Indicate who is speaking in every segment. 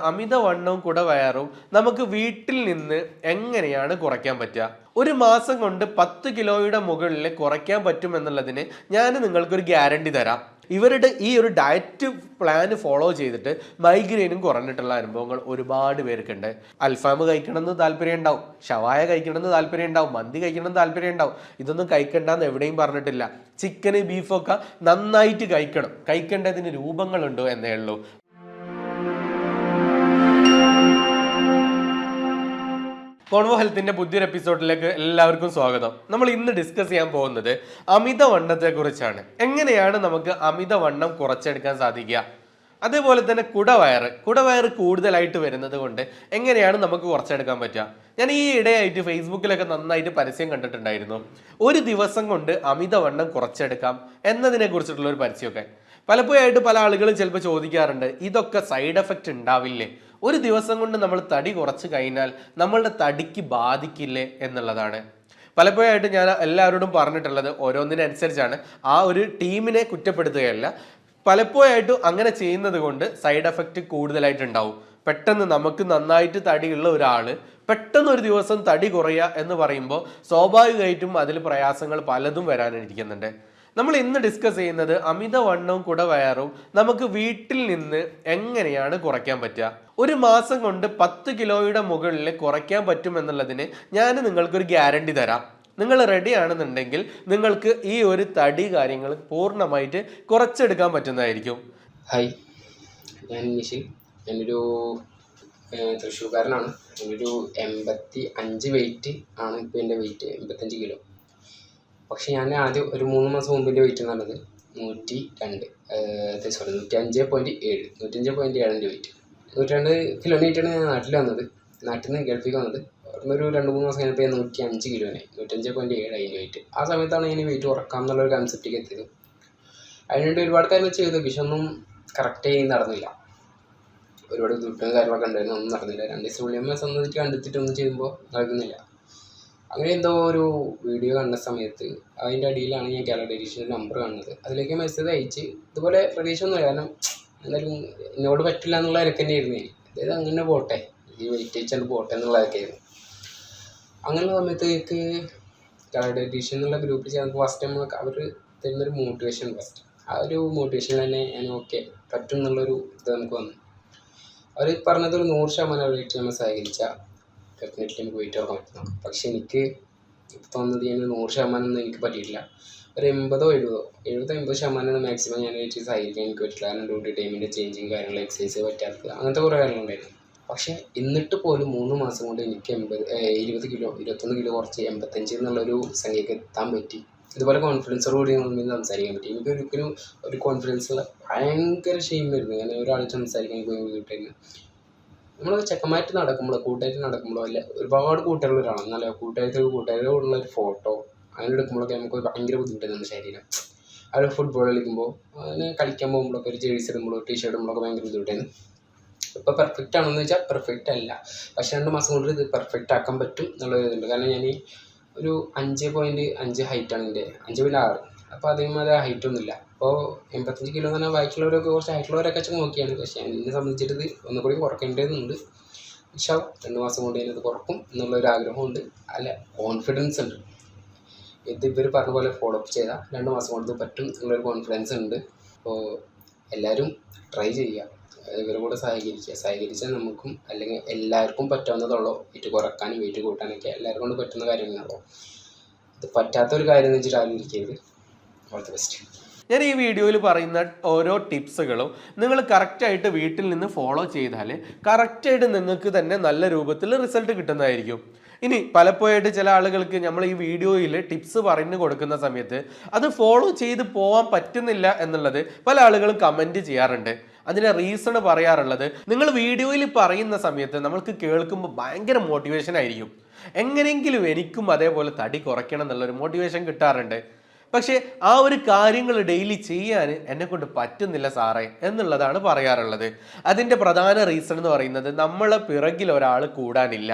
Speaker 1: അമിതവണ്ണവും കുടവയറും നമുക്ക് വീട്ടിൽ നിന്ന് എങ്ങനെയാണ് കുറയ്ക്കാൻ പറ്റുക? ഒരു മാസം കൊണ്ട് 10 കിലോയുടെ മുകളിൽ കുറയ്ക്കാൻ പറ്റുമെന്നുള്ളതിന് ഞാൻ നിങ്ങൾക്കൊരു ഗ്യാരണ്ടി തരാം. ഇവരുടെ ഈ ഒരു ഡയറ്റ് പ്ലാൻ ഫോളോ ചെയ്തിട്ട് മൈഗ്രെയിനും കുറഞ്ഞിട്ടുള്ള അനുഭവങ്ങൾ ഒരുപാട് പേർക്കുണ്ട്. അൽഫാം കഴിക്കണമെന്ന് താല്പര്യം ഉണ്ടാവും, ഷവായ കഴിക്കണമെന്ന് താല്പര്യം ഉണ്ടാവും, മന്തി കഴിക്കണമെന്ന് താല്പര്യം ഉണ്ടാവും. ഇതൊന്നും കഴിക്കണ്ടെന്ന് എവിടെയും പറഞ്ഞിട്ടില്ല. ചിക്കന് ബീഫൊക്കെ നന്നായിട്ട് കഴിക്കണം. കഴിക്കേണ്ടതിന് രൂപങ്ങളുണ്ടോ എന്നേ ഉള്ളൂ. കോൺവോ ഹെൽത്തിന്റെ പുതിയൊരു എപ്പിസോഡിലേക്ക് എല്ലാവർക്കും സ്വാഗതം. നമ്മൾ ഇന്ന് ഡിസ്കസ് ചെയ്യാൻ പോകുന്നത് അമിതവണ്ണത്തെ കുറിച്ചാണ്. എങ്ങനെയാണ് നമുക്ക് അമിതവണ്ണം കുറച്ചെടുക്കാൻ സാധിക്കുക? അതേപോലെ തന്നെ കുടവയറ് കൂടുതലായിട്ട് വരുന്നത് കൊണ്ട് എങ്ങനെയാണ് നമുക്ക് കുറച്ചെടുക്കാൻ പറ്റുക? ഞാൻ ഈ ഇടയായിട്ട് ഫേസ്ബുക്കിലൊക്കെ നന്നായിട്ട് പരസ്യം കണ്ടിട്ടുണ്ടായിരുന്നു. ഒരു ദിവസം കൊണ്ട് അമിതവണ്ണം കുറച്ചെടുക്കാം എന്നതിനെ കുറിച്ചിട്ടുള്ള ഒരു പരസ്യമൊക്കെ. പലപ്പോഴായിട്ട് പല ആളുകളും ചിലപ്പോൾ ചോദിക്കാറുണ്ട്, ഇതൊക്കെ സൈഡ് എഫക്റ്റ് ഉണ്ടാവില്ലേ? ഒരു ദിവസം കൊണ്ട് നമ്മൾ തടി കുറച്ച് കഴിഞ്ഞാൽ നമ്മളുടെ തടിക്ക് ബാധിക്കില്ലേ എന്നുള്ളതാണ്. പലപ്പോഴായിട്ട് ഞാൻ എല്ലാവരോടും പറഞ്ഞിട്ടുള്ളത് ഓരോന്നിനനുസരിച്ചാണ്. ആ ഒരു ടീമിനെ കുറ്റപ്പെടുത്തുകയല്ല. പലപ്പോഴായിട്ടും അങ്ങനെ ചെയ്യുന്നത് കൊണ്ട് സൈഡ് എഫക്റ്റ് കൂടുതലായിട്ടുണ്ടാവും. പെട്ടെന്ന് നമുക്ക് നന്നായിട്ട് തടിയുള്ള ഒരാൾ പെട്ടെന്ന് ഒരു ദിവസം തടി കുറയുക എന്ന് പറയുമ്പോൾ സ്വാഭാവികമായിട്ടും അതിൽ പ്രയാസങ്ങൾ പലതും വരാനിരിക്കുന്നുണ്ട്. നമ്മൾ ഇന്ന് ഡിസ്കസ് ചെയ്യുന്നത് അമിതവണ്ണവും കുടവയറും നമുക്ക് വീട്ടിൽ നിന്ന് എങ്ങനെയാണ് കുറയ്ക്കാൻ പറ്റുക. ഒരു മാസം കൊണ്ട് 10 കിലോയുടെ മുകളിൽ കുറയ്ക്കാൻ പറ്റുമെന്നുള്ളതിന് ഞാൻ നിങ്ങൾക്കൊരു ഗ്യാരണ്ടി തരാം. നിങ്ങൾ റെഡി ആണെന്നുണ്ടെങ്കിൽ നിങ്ങൾക്ക് ഈ ഒരു തടി കാര്യങ്ങൾ പൂർണ്ണമായിട്ട് കുറച്ചെടുക്കാൻ പറ്റുന്നതായിരിക്കും.
Speaker 2: ഹായ്, ഞാൻ നിഷിൽ. ഞാനൊരു തൃശ്ശൂർക്കാരനാണ്. ഞാനൊരു 85 വെയിറ്റ് ആണ്. ഇപ്പോൾ എൻ്റെ വെയിറ്റ് 85 കിലോ. പക്ഷെ ഞാൻ ആദ്യം ഒരു 3 മാസം മുമ്പിൻ്റെ വെയിറ്റ് എന്ന് പറഞ്ഞത് 105.7 105.7 വെയിറ്റ്. 102 കിലോമീറ്ററാണ് ഞാൻ നാട്ടിൽ വന്നത്. നാട്ടിൽ നിന്ന് ഗൾഫിൽ വന്നത്. ഒരു 2-3 മാസം കഴിഞ്ഞപ്പോൾ 105 കിലോനായി. 105.7 അതിൻ്റെ വെയിറ്റ്. ആ സമയത്താണ് ഞാൻ വെയിറ്റ് കുറക്കാം എന്നുള്ളൊരു കൺസെപ്റ്റിലേക്ക് എത്തിയത്. അതിനുവേണ്ടി ഒരുപാട് കാര്യങ്ങൾ ചെയ്തു, പക്ഷെ ഒന്നും കറക്റ്റായി നടന്നില്ല. ഒരുപാട് ദുഃഖവും കാര്യങ്ങളൊക്കെ ഉണ്ടായിരുന്നു, ഒന്നും നടന്നില്ല. 2 ദിവസം ഉള്ളിയമ്മ സ്വന്തമായിട്ട് കണ്ടെത്തിയിട്ടൊന്നും ചെയ്യുമ്പോൾ നടക്കുന്നില്ല. അങ്ങനെ എന്തോ ഒരു വീഡിയോ കണ്ട സമയത്ത് അതിൻ്റെ അടിയിലാണ് ഞാൻ കാലഡേരീഷൻ്റെ നമ്പർ കാണുന്നത്. അതിലേക്ക് മെസ്സേജ് അയച്ച് ഇതുപോലെ പ്രതീക്ഷ ഒന്നുമില്ല, കാരണം എന്തായാലും എന്നോട് പറ്റില്ല എന്നുള്ള ഇലക്ക് തന്നെ ആയിരുന്നു. അതായത് അങ്ങനെ പോട്ടെ, ഈ വെയിറ്റ് വെച്ചാൽ പോട്ടെ എന്നുള്ളതൊക്കെ ആയിരുന്നു. അങ്ങനെയുള്ള സമയത്ത് എനിക്ക് കാലഡേരീഷൻ എന്നുള്ള ഗ്രൂപ്പിൽ ചേർന്ന് ഫസ്റ്റ് ടൈം അവർ തരുന്നൊരു മോട്ടിവേഷൻ, ഫസ്റ്റ് ആ ഒരു മോട്ടിവേഷൻ തന്നെ ഞാൻ ഓക്കെ പറ്റും എന്നുള്ളൊരു ഇത് നമുക്ക് വന്നു. അവർ പറഞ്ഞത് ഒരു 100% വെയിറ്റ് നമ്മൾ സഹകരിച്ചാൽ ഡെഫിനറ്റ്ലി നമുക്ക് വെയിറ്റ് കുറക്കാൻ പറ്റുന്നു. പക്ഷെ എനിക്ക് തോന്നുന്നത് ഞാൻ 100% ഒന്നും എനിക്ക് പറ്റിയിട്ടില്ല. ഒരു 80-70% മാക്സിമം ഞാൻ വെയിറ്റ് സഹകരിക്കാൻ എനിക്ക് പറ്റില്ല. കാരണം ഡ്യൂട്ടി ടൈമിൻ്റെ ചേഞ്ചിങ് കാര്യങ്ങൾ, എക്സസൈസ് പറ്റാത്തത്, അങ്ങനത്തെ കുറേ കാര്യങ്ങളുണ്ടായിരുന്നു. പക്ഷേ എന്നിട്ട് പോലും 3 മാസം കൊണ്ട് എനിക്ക് 21 കിലോ കുറച്ച് 85 എന്നുള്ളൊരു സംഖ്യക്ക് എത്താൻ പറ്റി. ഇതുപോലെ കോൺഫിഡൻസോടുകൂടി നമ്മൾ സംസാരിക്കാൻ പറ്റി. എനിക്ക് ഒരിക്കലും ഒരു കോൺഫിഡൻസുള്ള ഭയങ്കര ഷെയിം വരുന്നു. ഞാൻ ഒരാൾ സംസാരിക്കാൻ വീട്ടിൽ നമ്മൾ ചെക്കന്മായിട്ട് നടക്കുമ്പോഴോ കൂട്ടായിട്ട് നടക്കുമ്പോഴോ അല്ല, ഒരുപാട് കൂട്ടുകാരുള്ള ഒരാളാണ്. നല്ല കൂട്ടുകാരോടുള്ള ഒരു ഫോട്ടോ അങ്ങനെ എടുക്കുമ്പോഴൊക്കെ നമുക്ക് ഭയങ്കര ബുദ്ധിമുട്ടായിരുന്നു ശരീരം. അവർ ഫുട്ബോൾ കളിക്കുമ്പോൾ അങ്ങനെ കളിക്കാൻ പോകുമ്പോഴൊക്കെ ഒരു ജേഴ്സി ഇടുമ്പോഴോ ടീഷർട്ട് ഇടുമ്പോഴൊക്കെ ഭയങ്കര ബുദ്ധിമുട്ടായിരുന്നു. ഇപ്പോൾ പെർഫെക്റ്റ് ആണെന്ന് വെച്ചാൽ പെർഫെക്റ്റ് അല്ല, പക്ഷേ 2 മാസം കൊണ്ട് ഇത് പെർഫെക്റ്റ് ആക്കാൻ പറ്റും എന്നുള്ളൊരിതുണ്ട്. കാരണം ഞാൻ ഒരു 5.5 ഹൈറ്റാണ് എൻ്റെ, 5.6. അപ്പോൾ അതേമാതിരി ഹൈറ്റൊന്നുമില്ല. അപ്പോൾ 85 കിലോ എന്ന് പറഞ്ഞാൽ ബാക്കിയുള്ളവരൊക്കെ കുറച്ച് ഹൈറ്റുള്ളവരൊക്കെ വെച്ച് നോക്കിയാണ്. പക്ഷേ എന്നെ സംബന്ധിച്ചിട്ട് ഇത് ഒന്നുകൂടി കുറയ്ക്കേണ്ടതുണ്ട്. പക്ഷേ 2 മാസം കൊണ്ട് ഞാനത് കുറക്കും എന്നുള്ളൊരു ആഗ്രഹമുണ്ട്, അല്ല കോൺഫിഡൻസ് ഉണ്ട്. ഇത് ഇവർ പറഞ്ഞ പോലെ ഫോളോ അപ്പ് ചെയ്താൽ 2 മാസം കൊണ്ട് പറ്റും എന്നുള്ളൊരു കോൺഫിഡൻസ് ഉണ്ട്. അപ്പോൾ എല്ലാവരും ട്രൈ ചെയ്യുക, ഇവരെ കൂടെ സഹകരിച്ചാൽ നമുക്കും അല്ലെങ്കിൽ എല്ലാവർക്കും പറ്റാവുന്നതുള്ളൂ. വെയിറ്റ് കുറക്കാനും വെയിറ്റ് കൂട്ടാനൊക്കെ എല്ലാവർക്കും കൊണ്ട് പറ്റുന്ന കാര്യങ്ങളാണല്ലോ. ഇത് പറ്റാത്തൊരു കാര്യം എന്ന് വെച്ചിട്ട് ആരും ഇരിക്കരുത്. All the best.
Speaker 1: ഞാൻ ഈ വീഡിയോയിൽ പറയുന്ന ഓരോ ടിപ്സുകളും നിങ്ങൾ കറക്റ്റായിട്ട് വീട്ടിൽ നിന്ന് ഫോളോ ചെയ്താൽ കറക്റ്റായിട്ട് നിങ്ങൾക്ക് തന്നെ നല്ല രൂപത്തിൽ റിസൾട്ട് കിട്ടുന്നതായിരിക്കും. ഇനി പലപ്പോഴായിട്ട് ചില ആളുകൾക്ക് നമ്മൾ ഈ വീഡിയോയിൽ ടിപ്സ് പറഞ്ഞു കൊടുക്കുന്ന സമയത്ത് അത് ഫോളോ ചെയ്ത് പോകാൻ പറ്റുന്നില്ല എന്നുള്ളത് പല ആളുകളും കമൻറ്റ് ചെയ്യാറുണ്ട്. അതിന് റീസൺ പറയാറുള്ളത്, നിങ്ങൾ വീഡിയോയിൽ പറയുന്ന സമയത്ത് നമ്മൾക്ക് കേൾക്കുമ്പോൾ ഭയങ്കര മോട്ടിവേഷൻ ആയിരിക്കും. എങ്ങനെയെങ്കിലും എനിക്കും അതേപോലെ തടി കുറയ്ക്കണം എന്നുള്ളൊരു മോട്ടിവേഷൻ കിട്ടാറുണ്ട്. പക്ഷേ ആ ഒരു കാര്യങ്ങൾ ഡെയിലി ചെയ്യാൻ എന്നെ കൊണ്ട് പറ്റുന്നില്ല സാറേ എന്നുള്ളതാണ് പറയാറുള്ളത്. അതിൻ്റെ പ്രധാന റീസൺ എന്ന് പറയുന്നത് നമ്മളെ പിറകിൽ ഒരാൾ കൂടാനില്ല.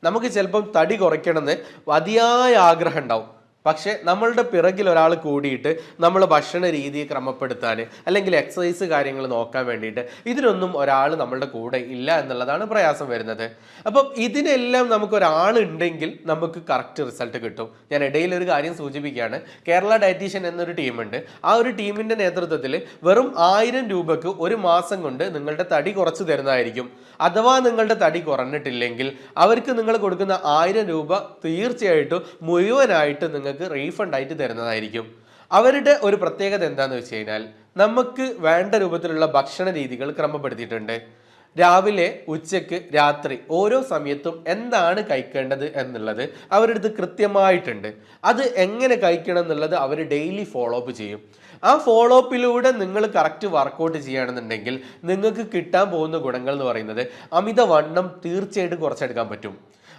Speaker 1: നമുക്ക് ചിലപ്പം തടി കുറയ്ക്കണമെന്ന് അതിയായ ആഗ്രഹം ഉണ്ടാവും, പക്ഷേ നമ്മളുടെ പിറകിൽ ഒരാൾ കൂടിയിട്ട് നമ്മൾ ഭക്ഷണ രീതി ക്രമപ്പെടുത്താൻ അല്ലെങ്കിൽ എക്സസൈസ് കാര്യങ്ങൾ നോക്കാൻ വേണ്ടിയിട്ട് ഇതിനൊന്നും ഒരാൾ നമ്മളുടെ കൂടെ ഇല്ല എന്നുള്ളതാണ് പ്രയാസം വരുന്നത്. അപ്പം ഇതിനെല്ലാം നമുക്കൊരാളുണ്ടെങ്കിൽ നമുക്ക് കറക്റ്റ് റിസൾട്ട് കിട്ടും. ഞാൻ ഇടയിൽ ഒരു കാര്യം സൂചിപ്പിക്കുകയാണ്. കേരള ഡയറ്റീഷ്യൻ എന്നൊരു ടീമുണ്ട്. ആ ഒരു ടീമിൻ്റെ നേതൃത്വത്തിൽ വെറും 1000 രൂപക്ക് ഒരു മാസം കൊണ്ട് നിങ്ങളുടെ തടി കുറച്ച് തരുന്നതായിരിക്കും. അഥവാ നിങ്ങളുടെ തടി കുറഞ്ഞിട്ടില്ലെങ്കിൽ അവർക്ക് നിങ്ങൾ കൊടുക്കുന്ന 1000 രൂപ തീർച്ചയായിട്ടും മുഴുവനായിട്ട് നിങ്ങൾക്ക് റീഫണ്ട് ആയിട്ട് തരുന്നതായിരിക്കും. അവരുടെ ഒരു പ്രത്യേകത എന്താണെന്ന് വെച്ച് കഴിഞ്ഞാൽ നമുക്ക് വേണ്ട രൂപത്തിലുള്ള ഭക്ഷണ രീതികൾ ക്രമപ്പെടുത്തിയിട്ടുണ്ട്. രാവിലെ, ഉച്ചക്ക്, രാത്രി ഓരോ സമയത്തും എന്താണ് കഴിക്കേണ്ടത് എന്നുള്ളത് അവരുടെ അടുത്ത് കൃത്യമായിട്ടുണ്ട്. അത് എങ്ങനെ കഴിക്കണം എന്നുള്ളത് അവർ ഡെയിലി ഫോളോ അപ്പ് ചെയ്യും. ആ ഫോളോ അപ്പിലൂടെ നിങ്ങൾ കറക്റ്റ് വർക്കൗട്ട് ചെയ്യുകയാണെന്നുണ്ടെങ്കിൽ നിങ്ങൾക്ക് കിട്ടാൻ പോകുന്ന ഗുണങ്ങൾ എന്ന് പറയുന്നത് അമിതവണ്ണം തീർച്ചയായിട്ടും കുറച്ചെടുക്കാൻ പറ്റും.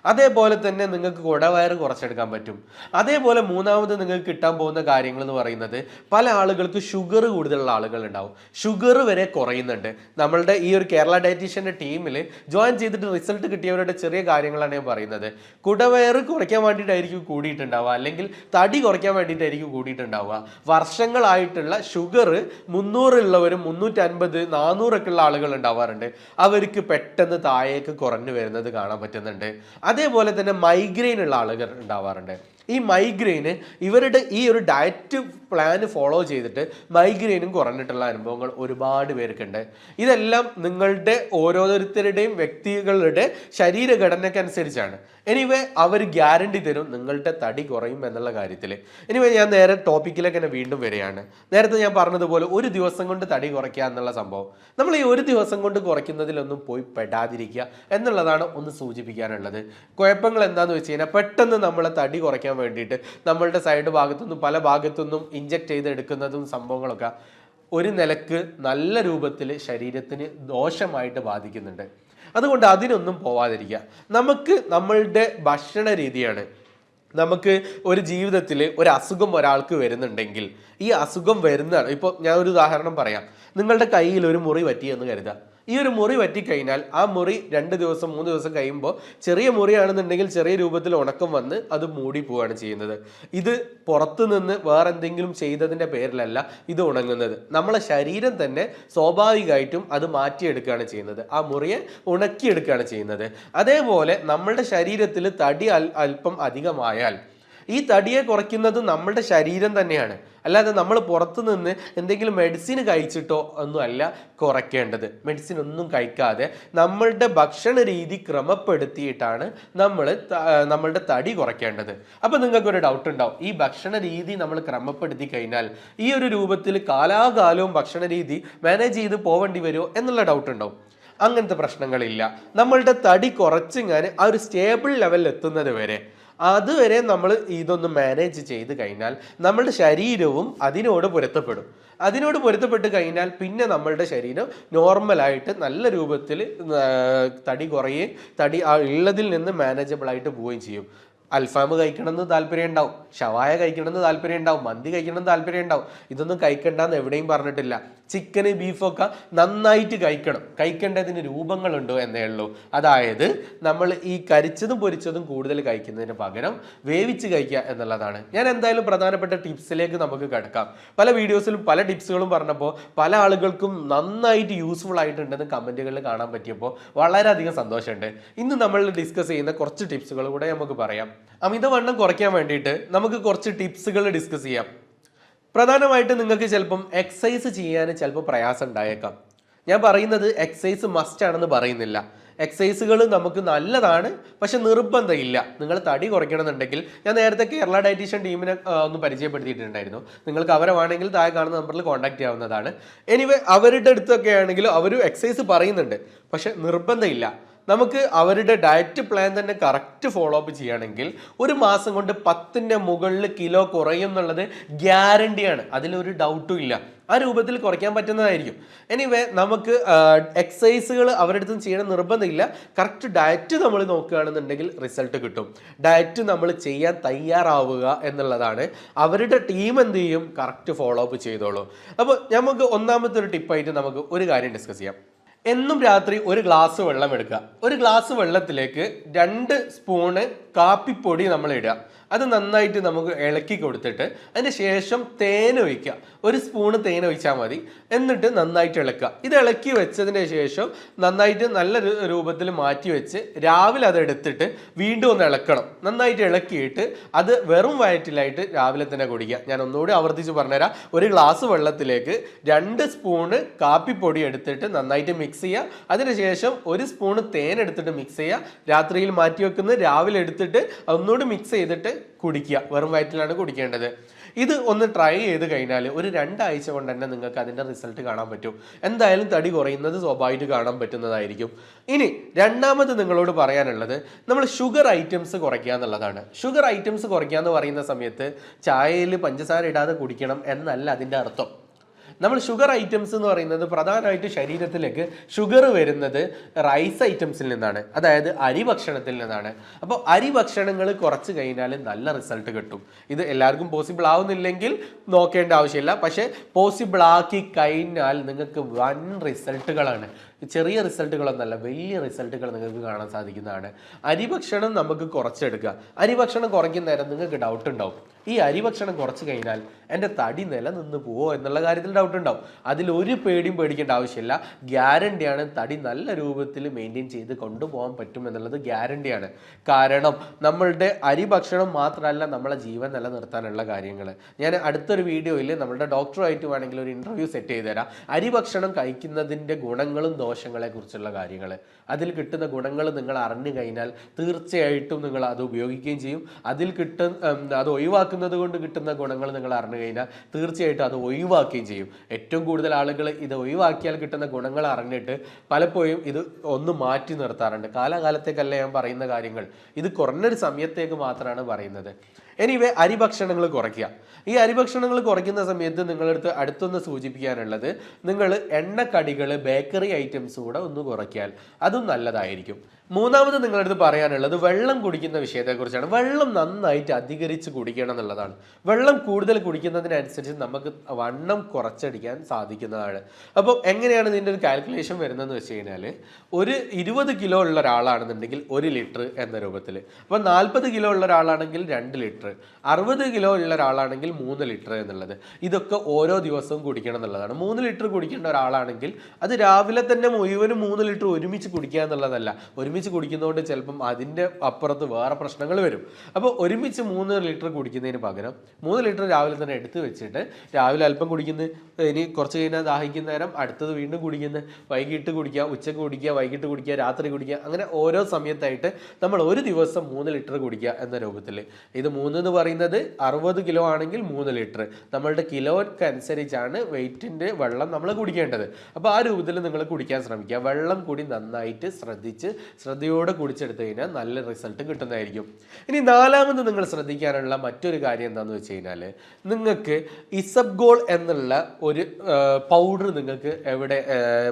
Speaker 1: അതേപോലെ തന്നെ നിങ്ങൾക്ക് കുടവയറ് കുറച്ചെടുക്കാൻ പറ്റും. അതേപോലെ മൂന്നാമത് നിങ്ങൾക്ക് കിട്ടാൻ പോകുന്ന കാര്യങ്ങൾ എന്ന് പറയുന്നത് പല ആളുകൾക്ക് ഷുഗർ കൂടുതലുള്ള ആളുകൾ ഉണ്ടാവും. ഷുഗർ വരെ കുറയുന്നുണ്ട്. നമ്മളുടെ ഈ ഒരു കേരള ഡയറ്റീഷ്യൻ്റെ ടീമിൽ ജോയിൻ ചെയ്തിട്ട് റിസൾട്ട് കിട്ടിയവരുടെ ചെറിയ കാര്യങ്ങളാണ് ഞാൻ പറയുന്നത്. കുടവയറ് കുറയ്ക്കാൻ വേണ്ടിയിട്ടായിരിക്കും കൂടിയിട്ടുണ്ടാവുക, അല്ലെങ്കിൽ തടി കുറയ്ക്കാൻ വേണ്ടിയിട്ടായിരിക്കും കൂടിയിട്ടുണ്ടാവുക. വർഷങ്ങളായിട്ടുള്ള ഷുഗർ 300 ഉള്ളവരും 350, 400 ഉള്ള ആളുകൾ ഉണ്ടാവാറുണ്ട്. അവർക്ക് പെട്ടെന്ന് താഴേക്ക് കുറഞ്ഞു വരുന്നത് കാണാൻ പറ്റുന്നുണ്ട്. അതേപോലെ തന്നെ മൈഗ്രെയിൻ ഉള്ള ആളുകൾ ഉണ്ടാവാറുണ്ട്. ഈ മൈഗ്രെയിന് ഇവരുടെ ഈ ഒരു ഡയറ്റ് പ്ലാൻ ഫോളോ ചെയ്തിട്ട് മൈഗ്രെയിനും കുറഞ്ഞിട്ടുള്ള അനുഭവങ്ങൾ ഒരുപാട് പേർക്കുണ്ട്. ഇതെല്ലാം നിങ്ങളുടെ ഓരോരുത്തരുടെയും വ്യക്തികളുടെ ശരീരഘടനയ്ക്കനുസരിച്ചാണ്. എനിവേ അവർ ഗ്യാരണ്ടി തരും നിങ്ങളുടെ തടി കുറയും എന്നുള്ള കാര്യത്തിൽ. എനിവേ ഞാൻ നേരെ ടോപ്പിക്കിലേക്ക് തന്നെ വീണ്ടും വരികയാണ്. നേരത്തെ ഞാൻ പറഞ്ഞതുപോലെ ഒരു ദിവസം കൊണ്ട് തടി കുറയ്ക്കുക എന്നുള്ള സംഭവം, നമ്മൾ ഈ ഒരു ദിവസം കൊണ്ട് കുറയ്ക്കുന്നതിലൊന്നും പോയി പെടാതിരിക്കുക എന്നുള്ളതാണ് ഒന്ന് സൂചിപ്പിക്കാനുള്ളത്. കുഴപ്പങ്ങൾ എന്താണെന്ന് വെച്ച് കഴിഞ്ഞാൽ പെട്ടെന്ന് നമ്മളെ തടി കുറയ്ക്കാൻ വേണ്ടിയിട്ട് നമ്മളുടെ സൈഡ് ഭാഗത്തുനിന്നും പല ഭാഗത്തുനിന്നും ഇഞ്ചക്ട് ചെയ്തെടുക്കുന്നതും സംഭവങ്ങളൊക്കെ ഒരു നിലക്ക് നല്ല രൂപത്തിൽ ശരീരത്തിന് ദോഷമായിട്ട് ബാധിക്കുന്നുണ്ട്. അതുകൊണ്ട് അതിനൊന്നും പോവാതിരിക്കുക. നമുക്ക് നമ്മളുടെ ഭക്ഷണ രീതിയാണ്. നമുക്ക് ഒരു ജീവിതത്തിൽ ഒരു അസുഖം ഒരാൾക്ക് വരുന്നുണ്ടെങ്കിൽ ഈ അസുഖം വരുന്നതാണ്. ഇപ്പോൾ ഞാൻ ഒരു ഉദാഹരണം പറയാം. നിങ്ങളുടെ കയ്യിൽ ഒരു മുറി പറ്റിയെന്ന് കരുതാം. ഈ ഒരു മുറി പറ്റിക്കഴിഞ്ഞാൽ ആ മുറി 2 ദിവസം 3 ദിവസം കഴിയുമ്പോൾ ചെറിയ മുറിയാണെന്നുണ്ടെങ്കിൽ ചെറിയ രൂപത്തിൽ ഉണക്കം വന്ന് അത് മൂടി പോവുകയാണ് ചെയ്യുന്നത്. ഇത് പുറത്തു നിന്ന് വേറെ എന്തെങ്കിലും ചെയ്തതിൻ്റെ പേരിലല്ല ഇത് ഉണങ്ങുന്നത്. നമ്മളെ ശരീരം തന്നെ സ്വാഭാവികമായിട്ടും അത് മാറ്റിയെടുക്കുകയാണ് ചെയ്യുന്നത്. ആ മുറിയെ ഉണക്കിയെടുക്കുകയാണ് ചെയ്യുന്നത്. അതേപോലെ നമ്മളുടെ ശരീരത്തിൽ തടി അല്പം അധികമായാൽ ഈ തടിയെ കുറയ്ക്കുന്നത് നമ്മളുടെ ശരീരം തന്നെയാണ്. അല്ലാതെ നമ്മൾ പുറത്തു നിന്ന് എന്തെങ്കിലും മെഡിസിൻ കഴിച്ചിട്ടോ ഒന്നും അല്ല കുറയ്ക്കേണ്ടത്. മെഡിസിൻ ഒന്നും കഴിക്കാതെ നമ്മളുടെ ഭക്ഷണ രീതി ക്രമപ്പെടുത്തിയിട്ടാണ് നമ്മളുടെ തടി കുറയ്ക്കേണ്ടത്. അപ്പം നിങ്ങൾക്കൊരു ഡൗട്ട് ഉണ്ടാവും, ഈ ഭക്ഷണ രീതി നമ്മൾ ക്രമപ്പെടുത്തി കഴിഞ്ഞാൽ ഈ ഒരു രൂപത്തിൽ കാലാകാലവും ഭക്ഷണ രീതി മാനേജ് ചെയ്ത് പോവേണ്ടി വരുമോ എന്നുള്ള ഡൗട്ട് ഉണ്ടാവും. അങ്ങനത്തെ പ്രശ്നങ്ങളില്ല. നമ്മളുടെ തടി കുറച്ചിങ്ങനെ ആ ഒരു സ്റ്റേബിൾ ലെവലിൽ എത്തുന്നത് വരെ അതുവരെ നമ്മൾ ഇതൊന്ന് മാനേജ് ചെയ്ത് കഴിഞ്ഞാൽ നമ്മളുടെ ശരീരവും അതിനോട് പൊരുത്തപ്പെട്ട് കഴിഞ്ഞാൽ പിന്നെ നമ്മളുടെ ശരീരം നോർമലായിട്ട് നല്ല രൂപത്തിൽ തടി കുറയുകയും തടി ഉള്ളതിൽ നിന്ന് മാനേജബിൾ ആയിട്ട് പോവുകയും ചെയ്യും. അൽഫാം കഴിക്കണമെന്ന് താല്പര്യം ഉണ്ടാവും, ഷവായ കഴിക്കണമെന്ന് താല്പര്യം ഉണ്ടാവും, മന്തി കഴിക്കണമെന്ന് താല്പര്യം ഉണ്ടാവും. ഇതൊന്നും കഴിക്കണ്ടെന്ന് എവിടെയും പറഞ്ഞിട്ടില്ല. ചിക്കന്, ബീഫൊക്കെ നന്നായിട്ട് കഴിക്കണം. കഴിക്കേണ്ടതിന് രൂപങ്ങളുണ്ടോ എന്നേ ഉള്ളൂ. അതായത് നമ്മൾ ഈ കരിച്ചതും പൊരിച്ചതും കൂടുതൽ കഴിക്കുന്നതിന് പകരം വേവിച്ച് കഴിക്കുക എന്നുള്ളതാണ്. ഞാൻ എന്തായാലും പ്രധാനപ്പെട്ട ടിപ്സിലേക്ക് നമുക്ക് കിടക്കാം. പല വീഡിയോസിലും പല ടിപ്സുകളും പറഞ്ഞപ്പോൾ പല ആളുകൾക്കും നന്നായിട്ട് യൂസ്ഫുൾ ആയിട്ടുണ്ടെന്ന് കമൻറ്റുകളിൽ കാണാൻ പറ്റിയപ്പോൾ വളരെയധികം സന്തോഷമുണ്ട്. ഇന്ന് നമ്മൾ ഡിസ്കസ് ചെയ്യുന്ന കുറച്ച് ടിപ്സുകൾ കൂടെ നമുക്ക് പറയാം. അമിതവണ്ണം കുറയ്ക്കാൻ വേണ്ടിയിട്ട് നമുക്ക് കുറച്ച് ടിപ്സുകൾ ഡിസ്കസ് ചെയ്യാം. പ്രധാനമായിട്ട് നിങ്ങൾക്ക് ചിലപ്പം എക്സസൈസ് ചെയ്യാൻ ചിലപ്പോൾ പ്രയാസം ഉണ്ടായേക്കാം. ഞാൻ പറയുന്നത് എക്സസൈസ് മസ്റ്റ് ആണെന്ന് പറയുന്നില്ല. എക്സസൈസുകൾ നമുക്ക് നല്ലതാണ്, പക്ഷെ നിർബന്ധമില്ല. നിങ്ങൾ തടി കുറയ്ക്കണമെന്നുണ്ടെങ്കിൽ ഞാൻ നേരത്തെ കേരള ഡയറ്റീഷ്യൻ ടീമിനെ ഒന്ന് പരിചയപ്പെടുത്തിയിട്ടുണ്ടായിരുന്നു. നിങ്ങൾക്ക് അവരെ വേണമെങ്കിൽ താഴെ കാണുന്ന നമ്പറിൽ കോൺടാക്ട് ചെയ്യാവുന്നതാണ്. എനിവേ അവരുടെ അടുത്തൊക്കെ ആണെങ്കിൽ അവർ എക്സസൈസ് പറയുന്നുണ്ട്, പക്ഷെ നിർബന്ധമില്ല. നമുക്ക് അവരുടെ ഡയറ്റ് പ്ലാൻ തന്നെ കറക്റ്റ് ഫോളോ അപ്പ് ചെയ്യുകയാണെങ്കിൽ ഒരു മാസം കൊണ്ട് 10ന്റെ മുകളിൽ കിലോ കുറയും എന്നുള്ളത് ഗ്യാരണ്ടിയാണ്. അതിലൊരു ഡൗട്ടും ഇല്ല. ആ രൂപത്തിൽ കുറയ്ക്കാൻ പറ്റുന്നതായിരിക്കും. എനിവേ നമുക്ക് എക്സസൈസുകൾ അവരുടെ അടുത്തും ചെയ്യണം നിർബന്ധമില്ല. കറക്റ്റ് ഡയറ്റ് നമ്മൾ നോക്കുകയാണെന്നുണ്ടെങ്കിൽ റിസൾട്ട് കിട്ടും. ഡയറ്റ് നമ്മൾ ചെയ്യാൻ തയ്യാറാവുക എന്നുള്ളതാണ്. അവരുടെ ടീം എന്ത് ചെയ്യും, കറക്റ്റ് ഫോളോ അപ്പ് ചെയ്തോളൂ. അപ്പോൾ നമുക്ക് ഒന്നാമത്തെ ഒരു ടിപ്പായിട്ട് നമുക്ക് ഒരു കാര്യം ഡിസ്കസ് ചെയ്യാം. എന്നും രാത്രി ഒരു ഗ്ലാസ് വെള്ളം എടുക്കുക. ഒരു ഗ്ലാസ് വെള്ളത്തിലേക്ക് 2 സ്പൂണ് കാപ്പിപ്പൊടി നമ്മൾ ഇടുക. അത് നന്നായിട്ട് നമുക്ക് ഇളക്കി കൊടുത്തിട്ട് അതിന് ശേഷം തേൻ ഒഴിക്കുക. ഒരു സ്പൂണ് തേൻ ഒഴിച്ചാൽ മതി. എന്നിട്ട് നന്നായിട്ട് ഇളക്കുക. ഇത് ഇളക്കി വെച്ചതിന് ശേഷം നന്നായിട്ട് നല്ല രൂപത്തിൽ മാറ്റി വെച്ച് രാവിലെ അത് എടുത്തിട്ട് വീണ്ടും ഒന്ന് ഇളക്കണം. നന്നായിട്ട് ഇളക്കിയിട്ട് അത് വെറും വയറ്റിലായിട്ട് രാവിലെ തന്നെ കുടിക്കുക. ഞാൻ ഒന്നുകൂടി ആവർത്തിച്ച് പറഞ്ഞുതരാം. ഒരു ഗ്ലാസ് വെള്ളത്തിലേക്ക് 2 സ്പൂണ് കാപ്പിപ്പൊടി എടുത്തിട്ട് നന്നായിട്ട് മിക്സ് ചെയ്യുക. അതിനുശേഷം 1 സ്പൂണ് തേൻ എടുത്തിട്ട് മിക്സ് ചെയ്യുക. രാത്രിയിൽ മാറ്റി വെക്കുന്നത് രാവിലെ എടുത്തിട്ട് ഒന്നുകൂടി മിക്സ് ചെയ്തിട്ട് കുടിക്കുക. വെറും വയറ്റിലാണ് കുടിക്കേണ്ടത്. ഇത് ഒന്ന് ട്രൈ ചെയ്ത് കഴിഞ്ഞാൽ ഒരു 2 ആഴ്ച കൊണ്ട് തന്നെ നിങ്ങൾക്ക് അതിൻ്റെ റിസൾട്ട് കാണാൻ പറ്റും. എന്തായാലും തടി കുറയുന്നത് സ്വാഭാവികമായിട്ട് കാണാൻ പറ്റുന്നതായിരിക്കും. ഇനി രണ്ടാമത് നിങ്ങളോട് പറയാനുള്ളത് നമ്മൾ ഷുഗർ ഐറ്റംസ് കുറയ്ക്കുക എന്നുള്ളതാണ്. ഷുഗർ ഐറ്റംസ് കുറയ്ക്കുക എന്ന് പറയുന്ന സമയത്ത് ചായയിൽ പഞ്ചസാര ഇടാതെ കുടിക്കണം എന്നല്ല അതിൻ്റെ അർത്ഥം. നമ്മൾ ഷുഗർ ഐറ്റംസ് എന്ന് പറയുന്നത് പ്രധാനമായിട്ട് ശരീരത്തിലേക്ക് ഷുഗർ വരുന്നത് റൈസ് ഐറ്റംസിൽ നിന്നാണ്, അതായത് അരി ഭക്ഷണത്തിൽ നിന്നാണ്. അപ്പോൾ അരി ഭക്ഷണങ്ങൾ കുറച്ച് കഴിഞ്ഞാൽ നല്ല റിസൾട്ട് കിട്ടും. ഇത് എല്ലാവർക്കും പോസിബിൾ ആവുന്നില്ലെങ്കിൽ നോക്കേണ്ട ആവശ്യമില്ല. പക്ഷേ പോസിബിൾ ആക്കി കഴിഞ്ഞാൽ നിങ്ങൾക്ക് വൻ റിസൾട്ടുകളാണ്. ചെറിയ റിസൾട്ടുകളൊന്നല്ല, വലിയ റിസൾട്ടുകൾ നിങ്ങൾക്ക് കാണാൻ സാധിക്കുന്നതാണ്. അരിഭക്ഷണം നമുക്ക് കുറച്ചെടുക്കുക. അരിഭക്ഷണം കുറയ്ക്കുന്ന നേരം നിങ്ങൾക്ക് ഡൗട്ട് ഉണ്ടാവും, ഈ അരിഭക്ഷണം കുറച്ച് കഴിഞ്ഞാൽ എൻ്റെ തടി നിലനിന്ന് പോവോ എന്നുള്ള കാര്യത്തിൽ ഡൗട്ട് ഉണ്ടാവും. അതിലൊരു പേടിയും പേടിക്കേണ്ട ആവശ്യമില്ല. ഗ്യാരണ്ടിയാണ്, തടി നല്ല രൂപത്തിൽ മെയിൻറ്റെയിൻ ചെയ്ത് കൊണ്ടുപോകാൻ പറ്റും എന്നുള്ളത് ഗ്യാരണ്ടിയാണ്. കാരണം നമ്മളുടെ അരിഭക്ഷണം മാത്രമല്ല നമ്മളെ ജീവൻ നിലനിർത്താനുള്ള കാര്യങ്ങൾ. ഞാൻ അടുത്തൊരു വീഡിയോയിൽ നമ്മളുടെ ഡോക്ടറുമായിട്ട് വേണമെങ്കിൽ ഒരു ഇൻ്റർവ്യൂ സെറ്റ് ചെയ്ത് തരാം. അരിഭക്ഷണം കഴിക്കുന്നതിൻ്റെ ഗുണങ്ങളും ദോഷങ്ങളെ കുറിച്ചുള്ള കാര്യങ്ങൾ, അതിൽ കിട്ടുന്ന ഗുണങ്ങൾ നിങ്ങൾ അറിഞ്ഞു കഴിഞ്ഞാൽ തീർച്ചയായിട്ടും നിങ്ങൾ അത് ഉപയോഗിക്കുകയും ചെയ്യും. അതിൽ അത് ഒഴിവാക്കുന്നത് കൊണ്ട് കിട്ടുന്ന ഗുണങ്ങൾ നിങ്ങൾ അറിഞ്ഞു കഴിഞ്ഞാൽ തീർച്ചയായിട്ടും അത് ഒഴിവാക്കുകയും ചെയ്യും. ഏറ്റവും കൂടുതൽ ആളുകൾ ഇത് ഒഴിവാക്കിയാൽ കിട്ടുന്ന ഗുണങ്ങൾ അറിഞ്ഞിട്ട് പലപ്പോഴും ഇത് ഒന്ന് മാറ്റി നിർത്താറുണ്ട്. കാലാകാലത്തേക്കല്ല ഞാൻ പറയുന്ന കാര്യങ്ങൾ, ഇത് കുറഞ്ഞൊരു സമയത്തേക്ക് മാത്രമാണ് പറയുന്നത്. എനിവേ, അരിഭക്ഷണങ്ങൾ കുറയ്ക്കുക. ഈ അരിഭക്ഷണങ്ങൾ കുറയ്ക്കുന്ന സമയത്ത് നിങ്ങളടുത്ത് അടുത്തൊന്ന് സൂചിപ്പിക്കാനുള്ളത്, നിങ്ങൾ എണ്ണക്കടികൾ, ബേക്കറി ഐറ്റംസ് കൂടെ ഒന്ന് കുറയ്ക്കാൽ അതും നല്ലതായിരിക്കും. മൂന്നാമത് നിങ്ങളടുത്ത് പറയാനുള്ളത് വെള്ളം കുടിക്കുന്ന വിഷയത്തെക്കുറിച്ചാണ്. വെള്ളം നന്നായിട്ട് അധികരിച്ച് കുടിക്കണം എന്നുള്ളതാണ്. വെള്ളം കൂടുതൽ കുടിക്കുന്നതിനനുസരിച്ച് നമുക്ക് വണ്ണം കുറച്ചടിക്കാൻ സാധിക്കുന്നതാണ്. അപ്പോൾ എങ്ങനെയാണ് ഇതിൻ്റെ ഒരു കാൽക്കുലേഷൻ വരുന്നതെന്ന് വെച്ച് കഴിഞ്ഞാൽ, ഒരു 20 കിലോ ഉള്ള ഒരാളാണെന്നുണ്ടെങ്കിൽ 1 ലിറ്റർ എന്ന രൂപത്തിൽ, അപ്പോൾ 40 കിലോ ഉള്ള ഒരാളാണെങ്കിൽ 2 ലിറ്റർ, 60 കിലോ ഉള്ള ഒരാളാണെങ്കിൽ 3 ലിറ്റർ എന്നുള്ളത്. ഇതൊക്കെ ഓരോ ദിവസവും കുടിക്കണം എന്നുള്ളതാണ്. 3 ലിറ്റർ കുടിക്കേണ്ട ഒരാളാണെങ്കിൽ അത് രാവിലെ തന്നെ മുഴുവനും 3 ലിറ്റർ ഒരുമിച്ച് കുടിക്കുക എന്നുള്ളതല്ല. ഒരുമിച്ച് കുടിക്കുന്നതുകൊണ്ട് ചിലപ്പം അതിൻ്റെ അപ്പുറത്ത് വേറെ പ്രശ്നങ്ങൾ വരും. അപ്പോൾ ഒരുമിച്ച് 3 ലിറ്റർ കുടിക്കുന്നതിന് പകരം 3 ലിറ്റർ രാവിലെ തന്നെ എടുത്ത് വെച്ചിട്ട് രാവിലെ അല്പം കുടിക്കുന്നത്, ഇനി കുറച്ച് കഴിഞ്ഞാൽ ദാഹിക്കുന്ന നേരം അടുത്തത് വീണ്ടും കുടിക്കുന്നത്, വൈകിട്ട് കുടിക്കുക, ഉച്ചക്ക് കുടിക്കുക, വൈകിട്ട് കുടിക്കുക, രാത്രി കുടിക്കുക, അങ്ങനെ ഓരോ സമയത്തായിട്ട് നമ്മൾ ഒരു ദിവസം 3 ലിറ്റർ കുടിക്കുക എന്ന രൂപത്തിൽ. ഇത് 3 എന്ന് പറയുന്നത് 60 കിലോ ആണെങ്കിൽ 3 ലിറ്റർ, നമ്മളുടെ കിലോയ്ക്ക് അനുസരിച്ചാണ് വെയിറ്റിൻ്റെ വെള്ളം നമ്മൾ കുടിക്കേണ്ടത്. അപ്പോൾ ആ രൂപത്തിൽ നിങ്ങൾ കുടിക്കാൻ ശ്രമിക്കുക. വെള്ളം കൂടി നന്നായിട്ട് ശ്രദ്ധയോടെ കുടിച്ചെടുത്ത് കഴിഞ്ഞാൽ നല്ല റിസൾട്ട് കിട്ടുന്നതായിരിക്കും. ഇനി നാലാമത് നിങ്ങൾ ശ്രദ്ധിക്കാനുള്ള മറ്റൊരു കാര്യം എന്താണെന്ന് വെച്ച് കഴിഞ്ഞാൽ, നിങ്ങൾക്ക് ഇസബ്ഗോൾ എന്നുള്ള ഒരു പൗഡർ നിങ്ങൾക്ക് എവിടെ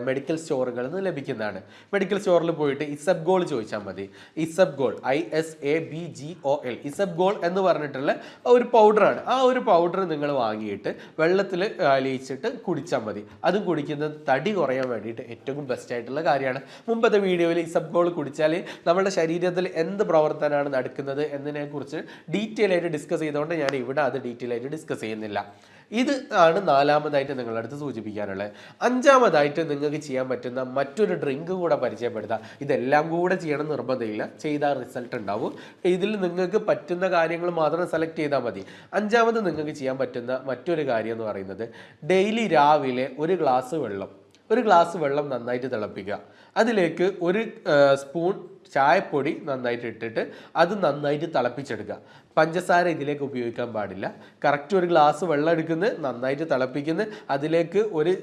Speaker 1: മെഡിക്കൽ സ്റ്റോറുകളിൽ നിന്ന് ലഭിക്കുന്നതാണ്. മെഡിക്കൽ സ്റ്റോറിൽ പോയിട്ട് ഇസബ്ഗോൾ ചോദിച്ചാൽ മതി. ഇസബ്ഗോൾ, ISABGOL, ഇസബ്ഗോൾ എന്ന് പറഞ്ഞിട്ടുള്ള ഒരു പൗഡറാണ്. ആ ഒരു പൗഡർ നിങ്ങൾ വാങ്ങിയിട്ട് വെള്ളത്തിൽ അലിയിച്ചിട്ട് കുടിച്ചാൽ മതി. അതും കുടിക്കുന്നത് തടി കുറയാൻ വേണ്ടിയിട്ട് ഏറ്റവും ബെസ്റ്റ് ആയിട്ടുള്ള കാര്യമാണ്. മുമ്പത്തെ വീഡിയോയിൽ ഇസബ്ഗോൾ കുടിച്ചാൽ നമ്മുടെ ശരീരത്തിൽ എന്ത് പ്രവർത്തനമാണ് നടക്കുന്നത് എന്നതിനെക്കുറിച്ച് ഡീറ്റെയിൽ ആയിട്ട് ഡിസ്കസ് ചെയ്തുകൊണ്ട് ഞാൻ ഇവിടെ അത് ഡീറ്റെയിൽ ആയിട്ട് ഡിസ്കസ് ചെയ്യുന്നില്ല. ഇത് ആണ് നാലാമതായിട്ട് നിങ്ങളുടെ അടുത്ത് സൂചിപ്പിക്കാനുള്ളത്. അഞ്ചാമതായിട്ട് നിങ്ങൾക്ക് ചെയ്യാൻ പറ്റുന്ന മറ്റൊരു ഡ്രിങ്ക് കൂടെ പരിചയപ്പെടുത്താം. ഇതെല്ലാം കൂടെ ചെയ്യണം നിർബന്ധമില്ല, ചെയ്താൽ റിസൾട്ട് ഉണ്ടാവും. ഇതിൽ നിങ്ങൾക്ക് പറ്റുന്ന കാര്യങ്ങൾ മാത്രം സെലക്ട് ചെയ്താൽ മതി. അഞ്ചാമത് നിങ്ങൾക്ക് ചെയ്യാൻ പറ്റുന്ന മറ്റൊരു കാര്യം എന്ന് പറയുന്നത്, ഡെയിലി രാവിലെ ഒരു ഗ്ലാസ് വെള്ളം നന്നായിട്ട് തിളപ്പിക്കുക. അതിലേക്ക് 1 സ്പൂൺ ചായപ്പൊടി നന്നായിട്ട് ഇട്ടിട്ട് അത് നന്നായിട്ട് തിളപ്പിച്ചെടുക്കുക. പഞ്ചസാര ഇതിലേക്ക് ഉപയോഗിക്കാൻ പാടില്ല. കറക്റ്റ് 1 ഗ്ലാസ് വെള്ളം എടുക്കുന്നത്, നന്നായിട്ട് തിളപ്പിക്കുന്നത്, അതിലേക്ക് 1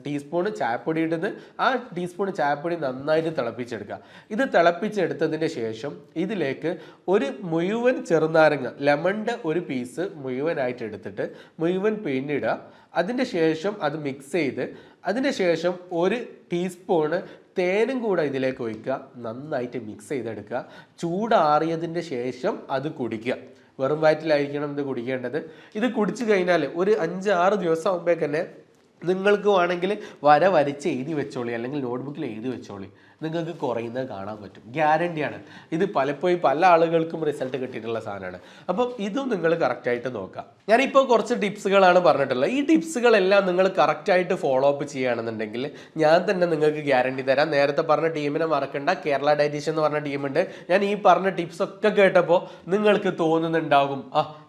Speaker 1: ടീസ്പൂൺ ചായപ്പൊടി ഇടുന്നത്, ആ ടീസ്പൂൺ ചായപ്പൊടി നന്നായിട്ട് തിളപ്പിച്ചെടുക്കുക. ഇത് തിളപ്പിച്ചെടുത്തതിന് ശേഷം ഇതിലേക്ക് 1 മുഴുവൻ ചെറുനാരങ്ങ, ലെമണിൻ്റെ 1 പീസ് മുഴുവനായിട്ട് എടുത്തിട്ട് മുഴുവൻ പിഴിഞ്ഞിടുക. അതിൻ്റെ ശേഷം അത് മിക്സ് ചെയ്ത് അതിന് ശേഷം 1 ടീസ്പൂണ് തേനും കൂടെ ഇതിലേക്ക് ഒഴിക്കുക. നന്നായിട്ട് മിക്സ് ചെയ്തെടുക്കുക. ചൂടാറിയതിൻ്റെ ശേഷം അത് കുടിക്കുക. വെറും വയറ്റിലായിരിക്കണം ഇത് കുടിക്കേണ്ടത്. ഇത് കുടിച്ചു കഴിഞ്ഞാൽ ഒരു 5-6 ദിവസം ആകുമ്പോൾ തന്നെ നിങ്ങൾക്ക് വേണമെങ്കിൽ വരച്ച് എഴുതി വെച്ചോളി, അല്ലെങ്കിൽ നോട്ട്ബുക്കിൽ എഴുതി വെച്ചോളി. നിങ്ങൾക്ക് കുറയുന്നത് കാണാൻ പറ്റും. ഗ്യാരണ്ടിയാണ്. ഇത് പലപ്പോഴും പല ആളുകൾക്കും റിസൾട്ട് കിട്ടിയിട്ടുള്ള സാധനമാണ്. അപ്പം ഇതും നിങ്ങൾ കറക്റ്റായിട്ട് നോക്കുക. ഞാനിപ്പോൾ കുറച്ച് ടിപ്സുകളാണ് പറഞ്ഞിട്ടുള്ളത്. ഈ ടിപ്സുകളെല്ലാം നിങ്ങൾ കറക്റ്റായിട്ട് ഫോളോ അപ്പ് ചെയ്യുകയാണെന്നുണ്ടെങ്കിൽ ഞാൻ തന്നെ നിങ്ങൾക്ക് ഗ്യാരണ്ടി തരാം. നേരത്തെ പറഞ്ഞ ടീമിനെ മറക്കണ്ട, കേരള ഡയറ്റീഷ്യൻ എന്ന് പറഞ്ഞ ടീമുണ്ട്. ഞാൻ ഈ പറഞ്ഞ ടിപ്സ് ഒക്കെ കേട്ടപ്പോൾ നിങ്ങൾക്ക് തോന്നുന്നുണ്ടാകും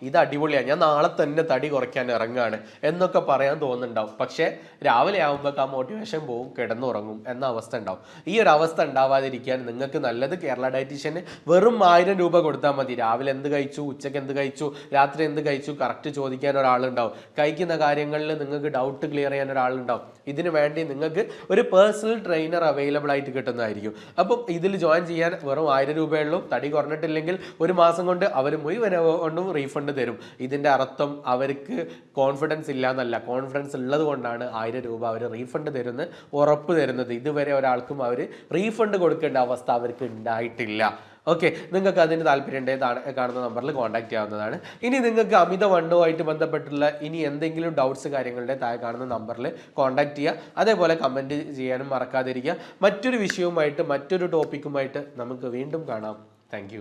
Speaker 1: ഇത് അടിപൊളിയാണ്, ഞാൻ നാളെ തന്നെ തടി കുറയ്ക്കാൻ ഇറങ്ങുകയാണ് എന്നൊക്കെ പറയാൻ തോന്നുന്നുണ്ടാവും. പക്ഷേ രാവിലെ ആകുമ്പോൾ ആ മോട്ടിവേഷൻ പോവും, കിടന്നുറങ്ങും എന്ന അവസ്ഥ ഉണ്ടാവും. ഈ ഒരു അവസ്ഥ ഉണ്ടാവാതിരിക്കാൻ നിങ്ങൾക്ക് നല്ലത് കേരള ഡയറ്റീഷ്യന് വെറും 1000 രൂപ കൊടുത്താൽ മതി. രാവിലെ എന്ത് കഴിച്ചു, ഉച്ചയ്ക്ക് എന്ത് കഴിച്ചു, രാത്രി എന്ത് കഴിച്ചു കറക്റ്റ് ചോദിക്കാൻ ഒരാളുണ്ടാവും. കഴിക്കുന്ന കാര്യങ്ങളിൽ നിങ്ങൾക്ക് ഡൗട്ട് ക്ലിയർ ചെയ്യാൻ ഒരാളുണ്ടാവും. ഇതിന് വേണ്ടി നിങ്ങൾക്ക് ഒരു പേഴ്സണൽ ട്രെയിനർ അവൈലബിൾ ആയിട്ട് കിട്ടുന്നതായിരിക്കും. അപ്പം ഇതിൽ ജോയിൻ ചെയ്യാൻ വെറും 1000 രൂപയുള്ളൂ. തടി കുറഞ്ഞിട്ടില്ലെങ്കിൽ 1 മാസം കൊണ്ട് അവർ മുഴുവൻ കൊണ്ടും റീഫണ്ട് തരും. ഇതിൻ്റെ അർത്ഥം അവർക്ക് കോൺഫിഡൻസ് ഇല്ല എന്നല്ല, കോൺഫിഡൻസ് ഉള്ളത് കൊണ്ടാണ് 1000 രൂപ അവർ റീഫണ്ട് തരുന്നത്, ഉറപ്പ് തരുന്നത്. ഇതുവരെ ഒരാൾക്കും അവർ റീഫണ്ട് കൊടുക്കേണ്ട അവസ്ഥ അവർക്ക് ഉണ്ടായിട്ടില്ല. ഓക്കെ, നിങ്ങൾക്ക് അതിന് താല്പര്യമുണ്ടെങ്കിൽ കാണുന്ന നമ്പറിൽ കോൺടാക്ട് ചെയ്യാവുന്നതാണ്. ഇനി നിങ്ങൾക്ക് അമിതവണ്ണവുമായിട്ട് ബന്ധപ്പെട്ടുള്ള ഇനി എന്തെങ്കിലും ഡൗട്ട്സ് കാര്യങ്ങളുടെ താഴെ കാണുന്ന നമ്പറിൽ കോൺടാക്ട് ചെയ്യുക. അതേപോലെ കമൻറ്റ് ചെയ്യാനും മറക്കാതിരിക്കുക. മറ്റൊരു വിഷയവുമായിട്ട് മറ്റൊരു ടോപ്പിക്കുമായിട്ട് നമുക്ക് വീണ്ടും കാണാം. താങ്ക്